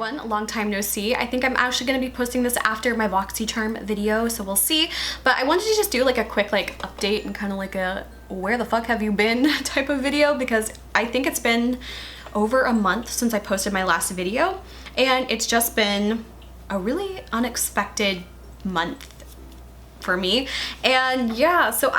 everyone, long time no see. I think I'm actually going to be posting this after my BoxyCharm video, so we'll see. But I wanted to just do like a quick like update and kind of like a where the fuck have you been type of video, because I think it's been over a month since I posted my last video, and it's just been a really unexpected month for me. And yeah, so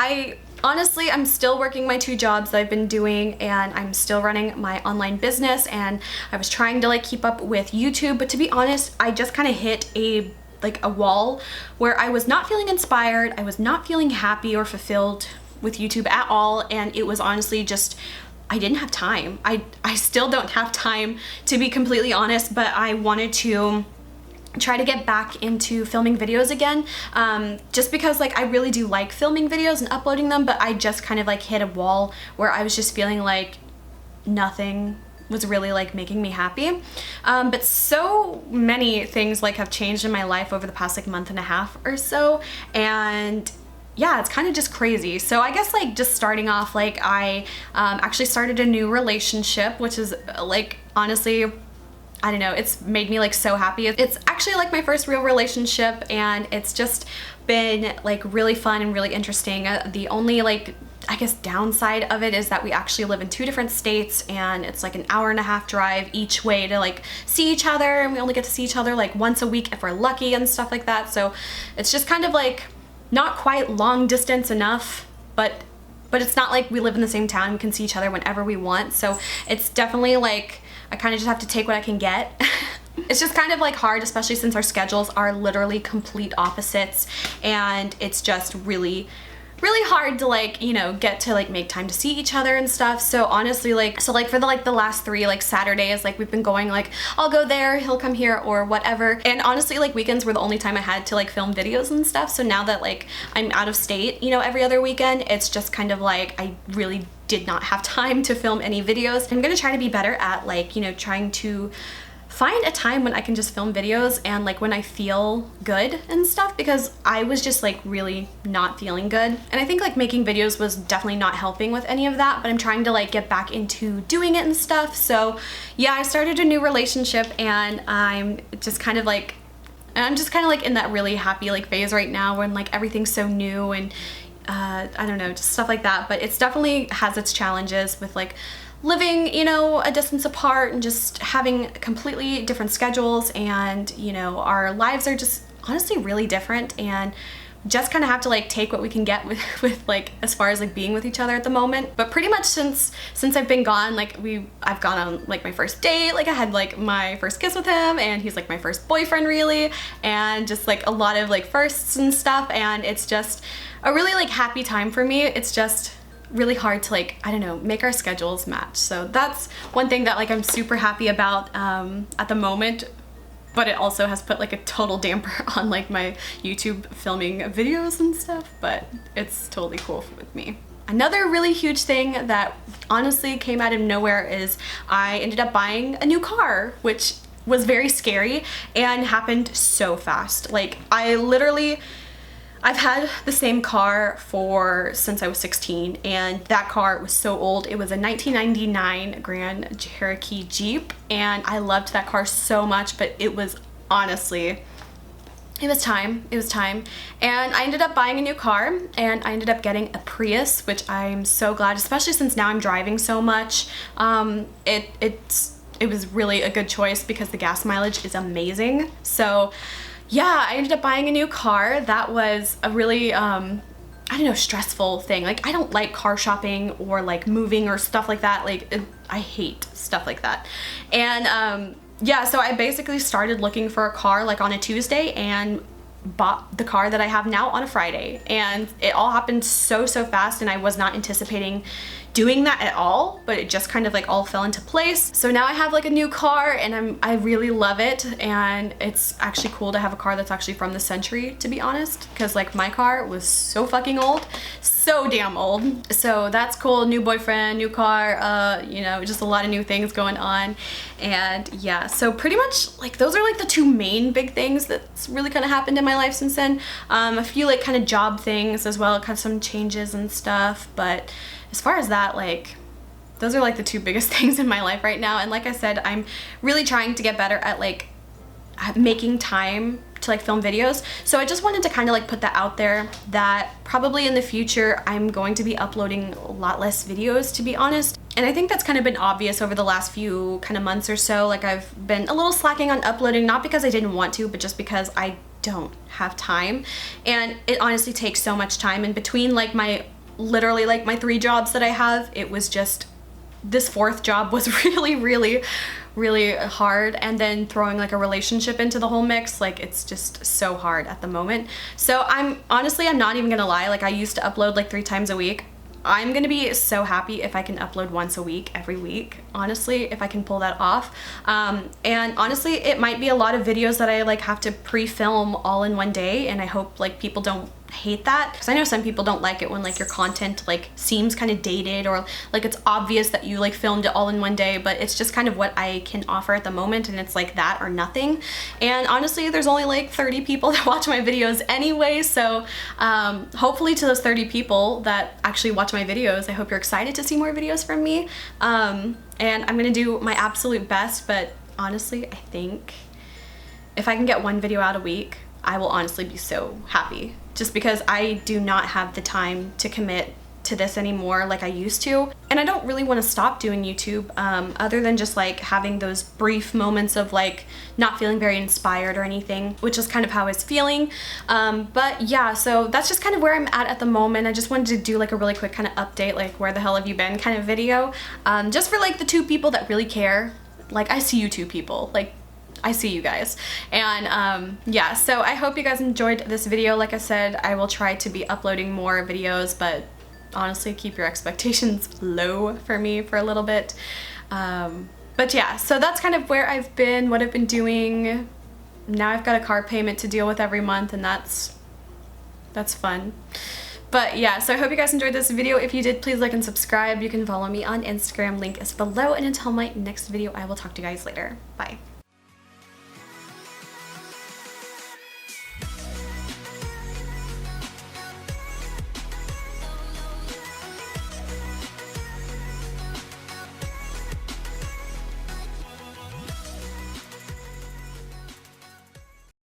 honestly, I'm still working my 2 jobs that I've been doing, and I'm still running my online business, and I was trying to like keep up with YouTube, but to be honest, I just kind of hit a wall where I was not feeling inspired, I was not feeling happy or fulfilled with YouTube at all, and it was honestly just, I didn't have time. I still don't have time, to be completely honest, but I wanted to try to get back into filming videos again, just because like I really do like filming videos and uploading them, but I just kind of like hit a wall where I was just feeling like nothing was really like making me happy. But so many things like have changed in my life over the past like month and a half or so, and yeah, it's kind of just crazy. So I guess like just starting off, like I actually started a new relationship, which is like honestly, I don't know, it's made me like so happy. It's actually like my first real relationship, and it's just been like really fun and really interesting. The only like, I guess, downside of it is that we actually live in 2 different states, and it's like an hour-and-a-half drive each way to like see each other, and we only get to see each other like once a week if we're lucky and stuff like that. So it's just kind of like not quite long distance enough, but it's not like we live in the same town. We can see each other whenever we want. So it's definitely like, I kind of just have to take what I can get. It's just kind of like hard, especially since our schedules are literally complete opposites, and it's just really hard to like, you know, get to like make time to see each other and stuff. So honestly, like, for the last 3 like Saturdays, like we've been going like, I'll go there, he'll come here, or whatever. And honestly, like weekends were the only time I had to like film videos and stuff. So now that like I'm out of state, you know, every other weekend, it's just kind of like I really did not have time to film any videos. I'm gonna try to be better at like, you know, trying to find a time when I can just film videos and like when I feel good and stuff, because I was just like really not feeling good. And I think like making videos was definitely not helping with any of that, but I'm trying to like get back into doing it and stuff. So yeah, I started a new relationship, and I'm just kind of like in that really happy like phase right now when like everything's so new, and I don't know, just stuff like that. But it's definitely has its challenges with like living, you know, a distance apart and just having completely different schedules, and you know, our lives are just honestly really different, and just kind of have to like take what we can get with like as far as like being with each other at the moment. But pretty much since I've been gone, like I've gone on like my first date, like I had like my first kiss with him, and he's like my first boyfriend really, and just like a lot of like firsts and stuff, and it's just a really like happy time for me. It's just really hard to like, I don't know, make our schedules match. So that's one thing that like I'm super happy about at the moment, but it also has put like a total damper on like my YouTube filming videos and stuff, but it's totally cool with me. Another really huge thing that honestly came out of nowhere is I ended up buying a new car, which was very scary and happened so fast. Like I've had the same car since I was 16, and that car was so old. It was a 1999 Grand Cherokee Jeep, and I loved that car so much, but it was honestly, it was time. And I ended up buying a new car, and I ended up getting a Prius, which I'm so glad, especially since now I'm driving so much. It was really a good choice because the gas mileage is amazing. So yeah, I ended up buying a new car. That was a really, I don't know, stressful thing. Like I don't like car shopping or like moving or stuff like that. Like I hate stuff like that. And yeah, so I basically started looking for a car like on a Tuesday and bought the car that I have now on a Friday. And it all happened so fast, and I was not anticipating doing that at all, but it just kind of like all fell into place. So now I have like a new car, and I really love it, and it's actually cool to have a car that's actually from the century, to be honest, because like my car was so fucking old, so damn old. So that's cool. New boyfriend, new car, you know, just a lot of new things going on. And yeah, so pretty much like those are like the 2 main big things that's really kind of happened in my life since then. A few like kind of job things as well, kind of some changes and stuff, but as far as that, like those are like the 2 biggest things in my life right now. And like I said, I'm really trying to get better at like making time to like film videos. So I just wanted to kind of like put that out there, that probably in the future I'm going to be uploading a lot less videos, to be honest. And I think that's kind of been obvious over the last few kind of months or so. Like I've been a little slacking on uploading, not because I didn't want to, but just because I don't have time. And it honestly takes so much time. And between like literally like my 3 jobs that I have, it was just, this 4th job was really hard, and then throwing like a relationship into the whole mix, like it's just so hard at the moment. So I'm not even gonna lie, like I used to upload like 3 times a week. I'm gonna be so happy if I can upload once a week, every week, honestly, if I can pull that off. And honestly, it might be a lot of videos that I like have to pre-film all in one day, and I hope like people don't hate that, because I know some people don't like it when like your content like seems kind of dated, or like it's obvious that you like filmed it all in one day, but it's just kind of what I can offer at the moment, and it's like that or nothing. And honestly, there's only like 30 people that watch my videos anyway, so hopefully to those 30 people that actually watch my videos, I hope you're excited to see more videos from me. And I'm gonna do my absolute best, but honestly, I think if I can get 1 video out a week, I will honestly be so happy, just because I do not have the time to commit to this anymore like I used to. And I don't really want to stop doing YouTube, other than just like having those brief moments of like not feeling very inspired or anything, which is kind of how I was feeling. But yeah, so that's just kind of where I'm at the moment. I just wanted to do like a really quick kind of update, like where the hell have you been kind of video, just for like the 2 people that really care. Like I see you 2 people, like I see you guys. And yeah, so I hope you guys enjoyed this video. Like I said, I will try to be uploading more videos, but honestly, keep your expectations low for me for a little bit. But yeah, so that's kind of where I've been, what I've been doing. Now I've got a car payment to deal with every month, and that's fun. But yeah, so I hope you guys enjoyed this video. If you did, please like and subscribe. You can follow me on Instagram, link is below. And until my next video, I will talk to you guys later. Bye.